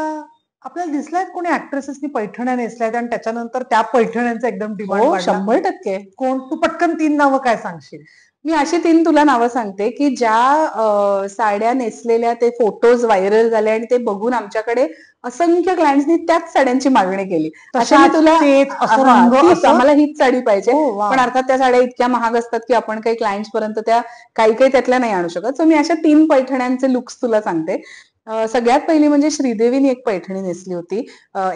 आपल्याला दिसलाय कोणी ऍक्ट्रेसेसनी पैठण्या नेसल्यात आणि त्याच्यानंतर त्या पैठण्यांचा एकदम डिमांड हो, वाढला. 100%. कोण? तू पटकन 3 नावं काय सांगशील? मी अशी 3 तुला नावं सांगते की ज्या साड्या नेसलेल्या ते फोटोज व्हायरल झाले आणि ते बघून आमच्याकडे असंख्य क्लायंट्सनी त्याच साड्यांची मागणी केली. अशा मी तुला तेच असं हा, रंग तीच असं? आम्हाला हीच साडी पाहिजे. हो, वा. पण अर्थात त्या साड्या इतक्या महाग असतात की आपण काही क्लायंट्स पर्यंत त्या काही त्यातल्या नाही आणू शकत. सो मी अशा 3 पैठण्यांचे लुक्स तुला सांगते. सगळ्यात पहिली म्हणजे श्रीदेवीने एक पैठणी नेसली होती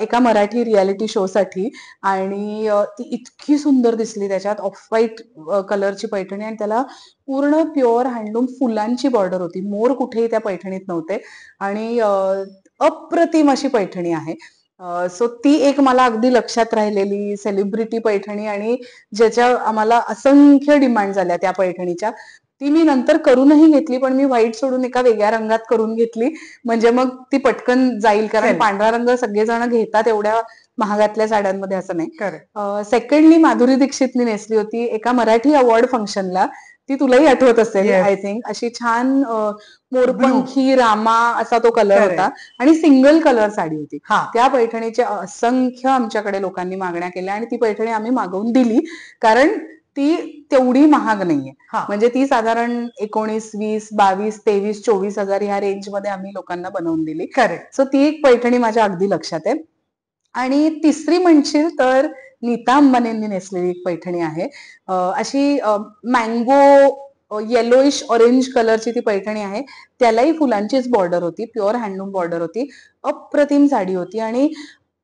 एका मराठी रियालिटी शो साठी, आणि ती इतकी सुंदर दिसली. त्याच्यात ऑफ व्हाईट कलरची पैठणी आणि त्याला पूर्ण प्युअर हँडलूम फुलांची बॉर्डर होती. मोर कुठेही त्या पैठणीत नव्हते आणि अप्रतिम अशी पैठणी आहे. सो ती एक मला अगदी लक्षात राहिलेली सेलिब्रिटी पैठणी, आणि ज्याच्या आम्हाला असंख्य डिमांड झाल्या त्या पैठणीच्या. ती मी नंतर करूनही घेतली, पण मी व्हाईट सोडून एका वेगळ्या रंगात करून घेतली, म्हणजे मग ती पटकन जाईल, कारण चालेल. पांढरा रंग सगळेजण घेतात एवढ्या महागातल्या साड्यांमध्ये, असं नाही. करेक्ट. सेकंडली माधुरी दीक्षितनी नेसली होती एका मराठी अवॉर्ड फंक्शनला. ती तुलाही आठवत असेल Yes. I think. अशी छान मोरपंखी रामा असा तो कलर Correct. होता आणि सिंगल कलर साडी होती. हा. त्या पैठणीच्या असंख्य आमच्याकडे लोकांनी मागण्या केल्या आणि ती पैठणी आम्ही मागवून दिली, कारण ती तेवढी महाग नाहीये. हा. म्हणजे ती साधारण 19, 20, 22, 23, 24 हजार ह्या रेंजमध्ये आम्ही लोकांना बनवून दिली. करेक्ट. सो ती एक पैठणी माझ्या अगदी लक्षात आहे. आणि तिसरी म्हणशील तर नीता अंबानींनी नेसलेली एक पैठणी आहे. अशी मँगो येलोइश ऑरेंज कलरची ती पैठणी आहे. त्यालाही फुलांचीच बॉर्डर होती, प्युअर हँडलूम बॉर्डर होती. अप्रतिम साडी होती. आणि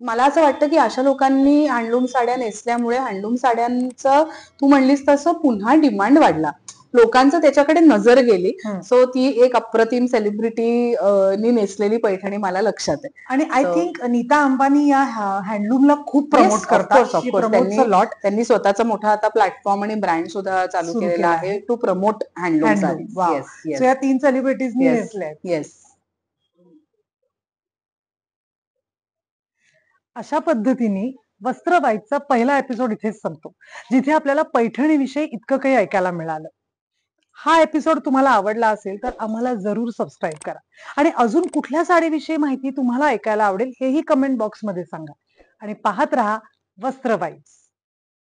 मला असं वाटतं की अशा लोकांनी हँडलूम साड्या नेसल्यामुळे हँडलूम साड्यांचं तू म्हणलीस तसं पुन्हा डिमांड वाढला, लोकांचं त्याच्याकडे नजर गेली. सो ती एक अप्रतिम सेलिब्रिटी नी नेसलेली पैठणी मला लक्षात आहे. आणि I So- think Nita Ambani या हँडलूमला खूप प्रमोट करतात. लॉट त्यांनी स्वतःचा मोठा आता प्लॅटफॉर्म आणि ब्रँड सुद्धा चालू सुरू केलेला केला आहे to promote handloom Handloom. Saris. Wow. Yes so yes या 3 सेलिब्रिटीजनी Yes. नेसल्या. येस. अशा पद्धतीने वस्त्र वाईबचा पहिला एपिसोड इथेच संपतो, जिथे आपल्याला पैठणीविषयी इतकं काही ऐकायला मिळालं. हा एपिसोड तुम्हाला आवडला असेल तर आम्हाला जरूर सबस्क्राईब करा, आणि अजून कुठल्या साडीविषयी माहिती तुम्हाला ऐकायला आवडेल हेही कमेंट बॉक्समध्ये सांगा. आणि पाहत रहा वस्त्र वाईब्स.